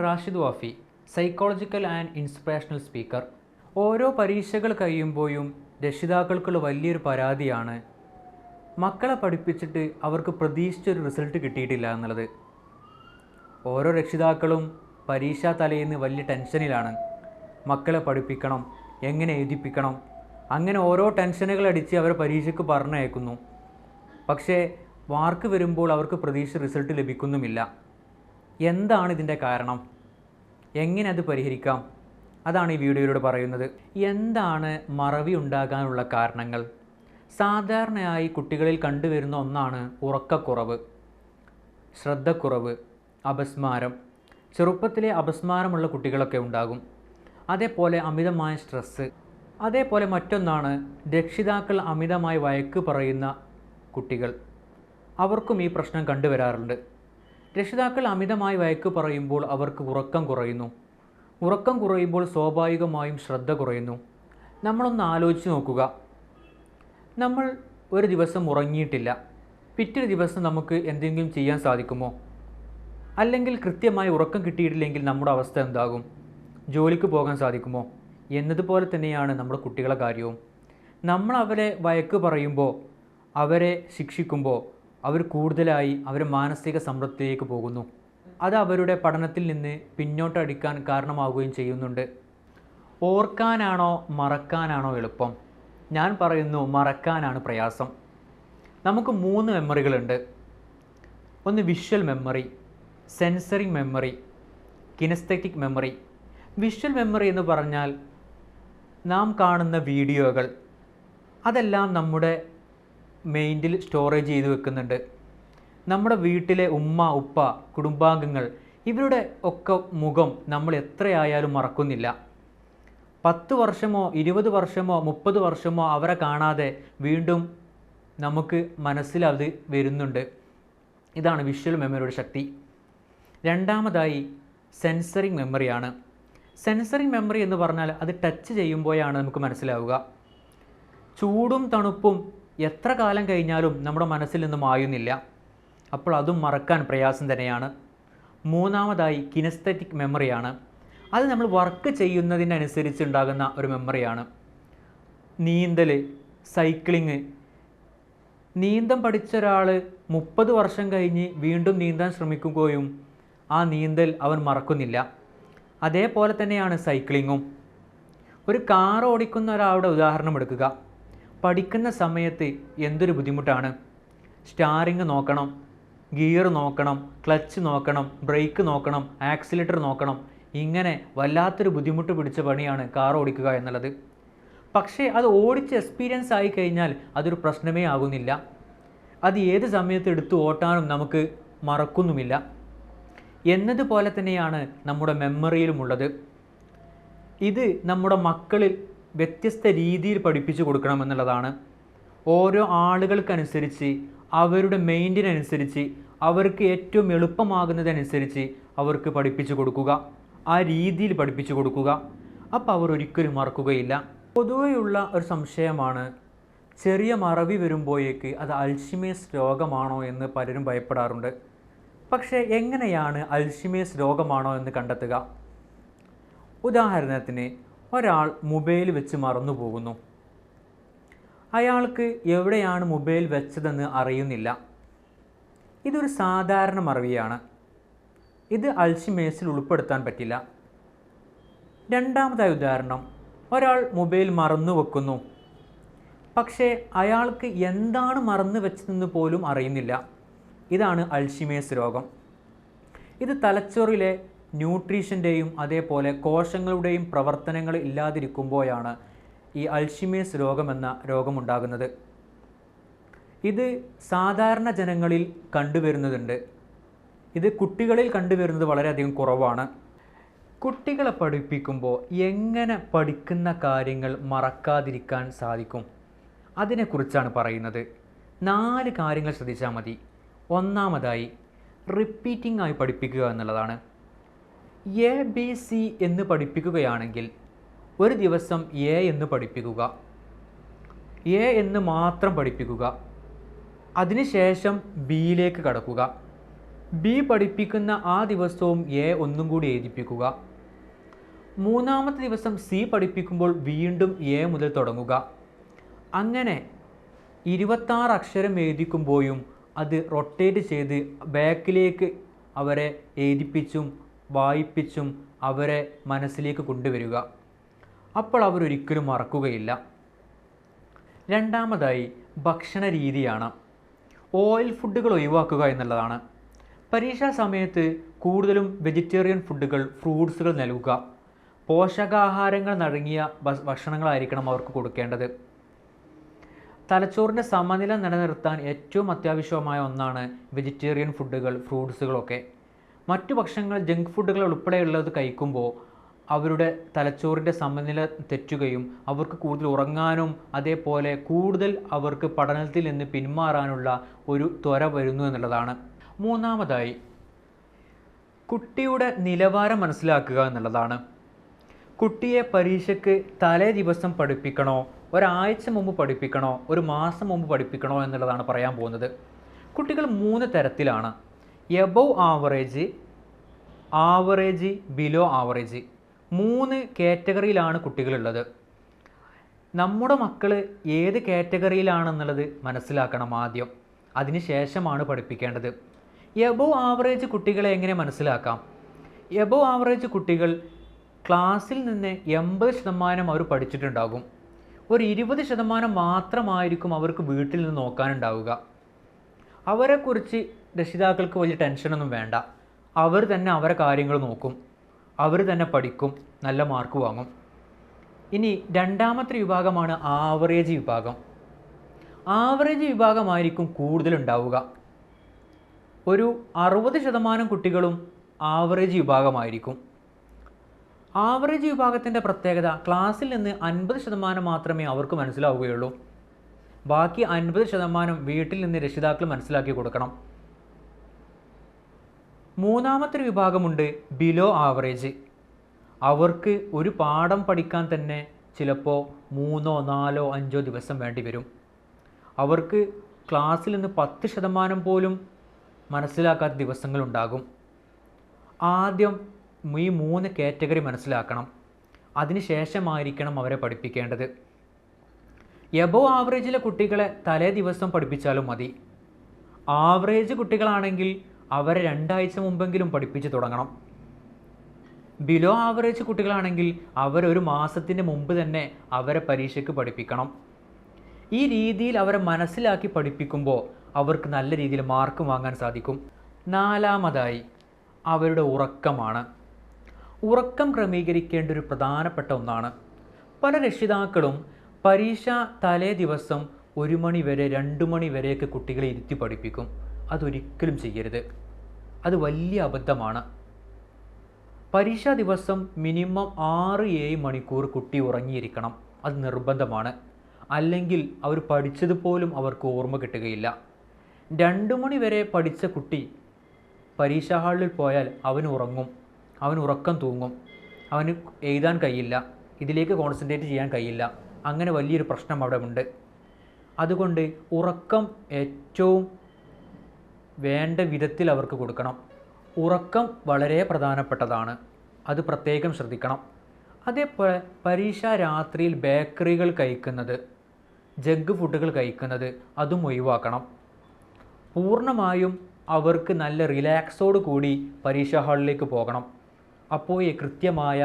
Rashid Wafy, psychological and inspirational speaker. ഓരോ പരീക്ഷകൾ കഴിയുമ്പോഴും രക്ഷിതാക്കൾക്കുള്ള വലിയൊരു പരാതിയാണ് മക്കളെ പഠിപ്പിച്ചിട്ട് അവർക്ക് പ്രതീക്ഷിച്ചൊരു റിസൾട്ട് കിട്ടിയിട്ടില്ല എന്നുള്ളത്. ഓരോ രക്ഷിതാക്കളും പരീക്ഷാ തലേന്ന് വലിയ ടെൻഷനിലാണ്. മക്കളെ പഠിപ്പിക്കണം, എങ്ങനെ എഴുതിപ്പിക്കണം, അങ്ങനെ ഓരോ ടെൻഷനുകൾ അടിച്ച് അവരെ പരീക്ഷയ്ക്ക് പറഞ്ഞയക്കുന്നു. പക്ഷേ മാർക്ക് വരുമ്പോൾ അവർക്ക് പ്രതീക്ഷിച്ച റിസൾട്ട് ലഭിക്കുന്നുമില്ല. എന്താണ് ഇതിൻ്റെ കാരണം? എങ്ങനെ അത് പരിഹരിക്കാം? അതാണ് ഈ വീഡിയോയിലൂടെ പറയുന്നത്. എന്താണ് മറവി ഉണ്ടാകാനുള്ള കാരണങ്ങൾ? സാധാരണയായി കുട്ടികളിൽ കണ്ടുവരുന്ന ഒന്നാണ് ഉറക്കക്കുറവ്, ശ്രദ്ധക്കുറവ്, അപസ്മാരം. ചെറുപ്പത്തിലെ അപസ്മാരമുള്ള കുട്ടികളൊക്കെ ഉണ്ടാകും. അതേപോലെ അമിതമായ സ്ട്രെസ്സ്. അതേപോലെ മറ്റൊന്നാണ് രക്ഷിതാക്കൾ അമിതമായി വഴക്ക് പറയുന്ന കുട്ടികൾ. അവർക്കും ഈ പ്രശ്നം കണ്ടുവരാറുണ്ട്. രക്ഷിതാക്കൾ അമിതമായി വഴക്ക് പറയുമ്പോൾ അവർക്ക് ഉറക്കം കുറയുന്നു. ഉറക്കം കുറയുമ്പോൾ സ്വാഭാവികമായും ശ്രദ്ധ കുറയുന്നു. നമ്മളൊന്ന് ആലോചിച്ച് നോക്കുക. നമ്മൾ ഒരു ദിവസം ഉറങ്ങിയിട്ടില്ല, പിറ്റേ ദിവസം നമുക്ക് എന്തെങ്കിലും ചെയ്യാൻ സാധിക്കുമോ? അല്ലെങ്കിൽ കൃത്യമായി ഉറക്കം കിട്ടിയിട്ടില്ലെങ്കിൽ നമ്മുടെ അവസ്ഥ എന്താകും? ജോലിക്ക് പോകാൻ സാധിക്കുമോ? എന്നതുപോലെ തന്നെയാണ് നമ്മുടെ കുട്ടികളുടെ കാര്യവും. നമ്മൾ അവരെ വഴക്ക് പറയുമ്പോൾ, അവരെ ശിക്ഷിക്കുമ്പോൾ അവർ കൂടുതലായി അവരുടെ മാനസിക സമ്മർദ്ദത്തിലേക്ക് പോകുന്നു. അത് അവരുടെ പഠനത്തിൽ നിന്ന് പിന്നോട്ടടിക്കാൻ കാരണമാവുകയും ചെയ്യുന്നുണ്ട്. ഓർക്കാനാണോ മറക്കാനാണോ എളുപ്പം? ഞാൻ പറയുന്നു മറക്കാനാണ് പ്രയാസം. നമുക്ക് 3 മെമ്മറികളുണ്ട്. ഒന്ന് visual memory, sensory memory, kinaesthetic memory. Visual memory എന്ന് പറഞ്ഞാൽ നാം കാണുന്ന വീഡിയോകൾ, അതെല്ലാം നമ്മുടെ മൈൻഡിൽ സ്റ്റോറേജ് ചെയ്ത് വെക്കുന്നുണ്ട്. നമ്മുടെ വീട്ടിലെ ഉമ്മ, ഉപ്പ, കുടുംബാംഗങ്ങൾ, ഇവരുടെ ഒക്കെ മുഖം നമ്മൾ എത്രയായാലും മറക്കുന്നില്ല. 10 വർഷമോ 20 വർഷമോ 30 വർഷമോ അവരെ കാണാതെ വീണ്ടും നമുക്ക് മനസ്സിൽ അത് വരുന്നുണ്ട്. ഇതാണ് വിഷ്വൽ മെമ്മറിയുടെ ശക്തി. രണ്ടാമതായി സെൻസറി മെമ്മറിയാണ്. സെൻസറി മെമ്മറി എന്ന് പറഞ്ഞാൽ അത് ടച്ച് ചെയ്യുമ്പോഴാണ് നമുക്ക് മനസ്സിലാവുക. ചൂടും തണുപ്പും എത്ര കാലം കഴിഞ്ഞാലും നമ്മുടെ മനസ്സിൽ നിന്ന് മായുന്നില്ല. അപ്പോൾ അതും മറക്കാൻ പ്രയാസം തന്നെയാണ്. മൂന്നാമതായി കിനസ്തെറ്റിക് മെമ്മറിയാണ്. അത് നമ്മൾ വർക്ക് ചെയ്യുന്നതിനനുസരിച്ച് ഉണ്ടാകുന്ന ഒരു മെമ്മറിയാണ്. നീന്തൽ, സൈക്ലിങ്. നീന്തം പഠിച്ച ഒരാൾ 30 വർഷം കഴിഞ്ഞ് വീണ്ടും നീന്താൻ ശ്രമിക്കുകയും ആ നീന്തൽ അവൻ മറക്കുന്നില്ല. അതേപോലെ തന്നെയാണ് സൈക്ലിങ്ങും. ഒരു കാർ ഓടിക്കുന്ന ഒരാളുടെ ഉദാഹരണം എടുക്കുക. പഠിക്കുന്ന സമയത്ത് എന്തൊരു ബുദ്ധിമുട്ടാണ്. സ്റ്റാറിങ് നോക്കണം, ഗിയർ നോക്കണം, ക്ലച്ച് നോക്കണം, ബ്രേക്ക് നോക്കണം, ആക്സിലേറ്റർ നോക്കണം. ഇങ്ങനെ വല്ലാത്തൊരു ബുദ്ധിമുട്ട് പിടിച്ച പണിയാണ് കാർ ഓടിക്കുക എന്നുള്ളത്. പക്ഷേ അത് ഓടിച്ച് എക്സ്പീരിയൻസ് ആയി കഴിഞ്ഞാൽ അതൊരു പ്രശ്നമേ ആകുന്നില്ല. അത് ഏത് സമയത്ത് എടുത്ത് ഓട്ടാനും നമുക്ക് മറക്കുന്നുമില്ല. എന്നതുപോലെ തന്നെയാണ് നമ്മുടെ മെമ്മറിയിലുമുള്ളത്. ഇത് നമ്മുടെ മക്കളിൽ വ്യത്യസ്ത രീതിയിൽ പഠിപ്പിച്ചു കൊടുക്കണമെന്നുള്ളതാണ്. ഓരോ ആളുകൾക്കനുസരിച്ച്, അവരുടെ മൈൻഡിനനുസരിച്ച്, അവർക്ക് ഏറ്റവും എളുപ്പമാകുന്നതനുസരിച്ച് അവർക്ക് പഠിപ്പിച്ചു കൊടുക്കുക. ആ രീതിയിൽ പഠിപ്പിച്ചു കൊടുക്കുക. അപ്പോൾ അവർ ഒരിക്കലും മറക്കുകയില്ല. പൊതുവെയുള്ള ഒരു സംശയമാണ്, ചെറിയ മറവി വരുമ്പോഴേക്ക് അത് അൽഷിമേഴ്സ് രോഗമാണോ എന്ന് പലരും ഭയപ്പെടാറുണ്ട്. പക്ഷേ എങ്ങനെയാണ് അൽഷിമേഴ്സ് രോഗമാണോ എന്ന് കണ്ടെത്തുക? ഉദാഹരണത്തിന്, ഒരാൾ മൊബൈൽ വെച്ച് മറന്നു പോകുന്നു. അയാൾക്ക് എവിടെയാണ് മൊബൈൽ വെച്ചതെന്ന് അറിയുന്നില്ല. ഇതൊരു സാധാരണ മറവിയാണ്. ഇത് അൽഷിമേഴ്സിൽ ഉൾപ്പെടുത്താൻ പറ്റില്ല. രണ്ടാമതായ ഉദാഹരണം, ഒരാൾ മൊബൈൽ മറന്നു വെക്കുന്നു. പക്ഷേ അയാൾക്ക് എന്താണ് മറന്നു വെച്ചതെന്ന് പോലും അറിയുന്നില്ല. ഇതാണ് അൽഷിമേഴ്സ് രോഗം. ഇത് തലച്ചോറിലെ ന്യൂട്രീഷൻ്റെയും അതേപോലെ കോശങ്ങളുടെയും പ്രവർത്തനങ്ങൾ ഇല്ലാതിരിക്കുമ്പോഴാണ് ഈ അൽഷിമേഴ്സ് രോഗമെന്ന രോഗമുണ്ടാകുന്നത്. ഇത് സാധാരണ ജനങ്ങളിൽ കണ്ടുവരുന്നതുണ്ട്. ഇത് കുട്ടികളിൽ കണ്ടുവരുന്നത് വളരെയധികം കുറവാണ്. കുട്ടികളെ പഠിപ്പിക്കുമ്പോൾ എങ്ങനെ പഠിക്കുന്ന കാര്യങ്ങൾ മറക്കാതിരിക്കാൻ സാധിക്കും? അതിനെക്കുറിച്ചാണ് പറയുന്നത്. 4 കാര്യങ്ങൾ ശ്രദ്ധിച്ചാൽ മതി. ഒന്നാമതായി റിപ്പീറ്റിംഗ് ആയി പഠിപ്പിക്കുക എന്നുള്ളതാണ്. ABC എന്ന് പഠിപ്പിക്കുകയാണെങ്കിൽ ഒരു ദിവസം A എന്ന് പഠിപ്പിക്കുക. A എന്ന് മാത്രം പഠിപ്പിക്കുക. അതിനുശേഷം ബിയിലേക്ക് കടക്കുക. ബി പഠിപ്പിക്കുന്ന ആ ദിവസവും എ ഒന്നും കൂടി എഴുതിപ്പിക്കുക. മൂന്നാമത്തെ ദിവസം സി പഠിപ്പിക്കുമ്പോൾ വീണ്ടും എ മുതൽ തുടങ്ങുക. അങ്ങനെ 26 അക്ഷരം എഴുതിക്കുമ്പോഴും അത് റൊട്ടേറ്റ് ചെയ്ത് ബാക്കിലേക്ക് അവരെ എഴുതിപ്പിച്ചും വായിപ്പിച്ചും അവരെ മനസ്സിലേക്ക് കൊണ്ടുവരിക. അപ്പോൾ അവരൊരിക്കലും മറക്കുകയില്ല. രണ്ടാമതായി ഭക്ഷണ രീതിയാണ്. ഓയിൽ ഫുഡുകൾ ഒഴിവാക്കുക എന്നുള്ളതാണ്. പരീക്ഷാ സമയത്ത് കൂടുതലും വെജിറ്റേറിയൻ ഫുഡുകൾ, ഫ്രൂട്ട്സുകൾ നൽകുക. പോഷകാഹാരങ്ങൾ അടങ്ങിയ ഭക്ഷണങ്ങളായിരിക്കണം അവർക്ക് കൊടുക്കേണ്ടത്. തലച്ചോറിൻ്റെ സമനില നിലനിർത്താൻ ഏറ്റവും അത്യാവശ്യമായ ഒന്നാണ് വെജിറ്റേറിയൻ ഫുഡുകൾ, ഫ്രൂട്ട്സുകളൊക്കെ. മറ്റു ഭക്ഷണങ്ങൾ, ജങ്ക് ഫുഡുകൾ ഉൾപ്പെടെയുള്ളത് കഴിക്കുമ്പോൾ അവരുടെ തലച്ചോറിൻ്റെ സമനില തെറ്റുകയും അവർക്ക് കൂടുതൽ ഉറങ്ങാനും അതേപോലെ കൂടുതൽ അവർക്ക് പഠനത്തിൽ നിന്ന് പിന്മാറാനുള്ള ഒരു ത്വര വരുന്നു എന്നുള്ളതാണ്. മൂന്നാമതായി കുട്ടിയുടെ നിലവാരം മനസ്സിലാക്കുക എന്നുള്ളതാണ്. കുട്ടിയെ പരീക്ഷയ്ക്ക് തലേ ദിവസം പഠിപ്പിക്കണോ, ഒരാഴ്ച മുമ്പ് പഠിപ്പിക്കണോ, ഒരു മാസം മുമ്പ് പഠിപ്പിക്കണോ എന്നുള്ളതാണ് പറയാൻ പോകുന്നത്. കുട്ടികൾ 3 തരത്തിലാണ്: above average, average, below average. 3 കാറ്റഗറിയിലാണ് കുട്ടികളുള്ളത്. നമ്മുടെ മക്കൾ ഏത് കാറ്റഗറിയിലാണെന്നുള്ളത് മനസ്സിലാക്കണം ആദ്യം. അതിനുശേഷമാണ് പഠിപ്പിക്കേണ്ടത്. എബവ് ആവറേജ് കുട്ടികളെ എങ്ങനെ മനസ്സിലാക്കാം? എബവ് ആവറേജ് കുട്ടികൾ ക്ലാസ്സിൽ നിന്ന് 80% അവർ പഠിച്ചിട്ടുണ്ടാകും. ഒരു 20% മാത്രമായിരിക്കും അവർക്ക് വീട്ടിൽ നിന്ന് നോക്കാനുണ്ടാവുക. അവരെക്കുറിച്ച് രക്ഷിതാക്കൾക്ക് വലിയ ടെൻഷനൊന്നും വേണ്ട. അവർ തന്നെ അവരെ കാര്യങ്ങൾ നോക്കും, അവർ തന്നെ പഠിക്കും, നല്ല മാർക്ക് വാങ്ങും. ഇനി രണ്ടാമത്തെ വിഭാഗമാണ് ആവറേജ് വിഭാഗം. ആവറേജ് വിഭാഗമായിരിക്കും കൂടുതലുണ്ടാവുക. ഒരു 60% കുട്ടികളും ആവറേജ് വിഭാഗമായിരിക്കും. ആവറേജ് വിഭാഗത്തിൻ്റെ പ്രത്യേകത, ക്ലാസ്സിൽ നിന്ന് 50% മാത്രമേ അവർക്ക് മനസ്സിലാവുകയുള്ളൂ. ബാക്കി 50% വീട്ടിൽ നിന്ന് രക്ഷിതാക്കൾ മനസ്സിലാക്കി കൊടുക്കണം. മൂന്നാമത്തെ വിഭാഗമുണ്ട് ബിലോ ആവറേജ്. അവർക്ക് ഒരു പാഠം പഠിക്കാൻ തന്നെ ചിലപ്പോൾ 3, 4, 5 ദിവസം വേണ്ടി വരും. അവർക്ക് ക്ലാസ്സിൽ നിന്ന് 10% പോലും മനസ്സിലാക്കാത്ത ദിവസങ്ങളുണ്ടാകും. ആദ്യം ഈ 3 കാറ്റഗറി മനസ്സിലാക്കണം. അതിനുശേഷമായിരിക്കണം അവരെ പഠിപ്പിക്കേണ്ടത്. എബവ് ആവറേജിലെ കുട്ടികളെ തലേ ദിവസം പഠിപ്പിച്ചാലും മതി. ആവറേജ് കുട്ടികളാണെങ്കിൽ അവരെ 2 ആഴ്ച മുമ്പെങ്കിലും പഠിപ്പിച്ച് തുടങ്ങണം. ബിലോ ആവറേജ് കുട്ടികളാണെങ്കിൽ അവരൊരു മാസത്തിന് മുമ്പ് തന്നെ അവരെ പരീക്ഷയ്ക്ക് പഠിപ്പിക്കണം. ഈ രീതിയിൽ അവരെ മനസ്സിലാക്കി പഠിപ്പിക്കുമ്പോൾ അവർക്ക് നല്ല രീതിയിൽ മാർക്ക് വാങ്ങാൻ സാധിക്കും. നാലാമതായി അവരുടെ ഉറക്കമാണ്. ഉറക്കം ക്രമീകരിക്കേണ്ട ഒരു പ്രധാനപ്പെട്ട ഒന്നാണ്. പല രക്ഷിതാക്കളും പരീക്ഷ തലേ ദിവസം 1 മണി വരെ 2 മണി വരെയൊക്കെ കുട്ടികളെ ഇരുത്തി പഠിപ്പിക്കും. അതൊരിക്കലും ചെയ്യരുത്. അത് വലിയ അബദ്ധമാണ്. പരീക്ഷാ ദിവസം മിനിമം 6-7 മണിക്കൂർ കുട്ടി ഉറങ്ങിയിരിക്കണം. അത് നിർബന്ധമാണ്. അല്ലെങ്കിൽ അവർ പഠിച്ചതുപോലും അവർക്ക് ഓർമ്മ കിട്ടുകയില്ല. 2 മണി വരെ പഠിച്ച കുട്ടി പരീക്ഷാ ഹാളിൽ പോയാൽ അവന് ഉറങ്ങും, അവന് ഉറക്കം തൂങ്ങും, അവന് എഴുതാൻ കഴിയില്ല, ഇതിലേക്ക് കോൺസെൻട്രേറ്റ് ചെയ്യാൻ കഴിയില്ല. അങ്ങനെ വലിയൊരു പ്രശ്നം അവിടെ ഉണ്ട്. അതുകൊണ്ട് ഉറക്കം ഏറ്റവും വേണ്ട വിധത്തിൽ അവർക്ക് കൊടുക്കണം. ഉറക്കം വളരെ പ്രധാനപ്പെട്ടതാണ്. അത് പ്രത്യേകം ശ്രദ്ധിക്കണം. അതേപോലെ പരീക്ഷ രാത്രിയിൽ ബേക്കറികൾ കഴിക്കുന്നത്, ജങ്ക് ഫുഡുകൾ കഴിക്കുന്നത് അതും ഒഴിവാക്കണം. പൂർണ്ണമായും അവർക്ക് നല്ല റിലാക്സോട് കൂടി പരീക്ഷാ ഹാളിലേക്ക് പോകണം. അപ്പോഴേ കൃത്യമായ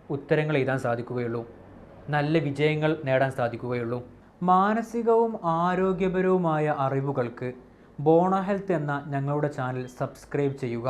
ഉത്തരങ്ങൾ എഴുതാൻ സാധിക്കുകയുള്ളൂ, നല്ല വിജയങ്ങൾ നേടാൻ സാധിക്കുകയുള്ളൂ. മാനസികവും ആരോഗ്യപരവുമായ അറിവുകൾക്ക് ബോണ ഹെൽത്ത് എന്ന ഞങ്ങളുടെ ചാനൽ സബ്സ്ക്രൈബ് ചെയ്യുക.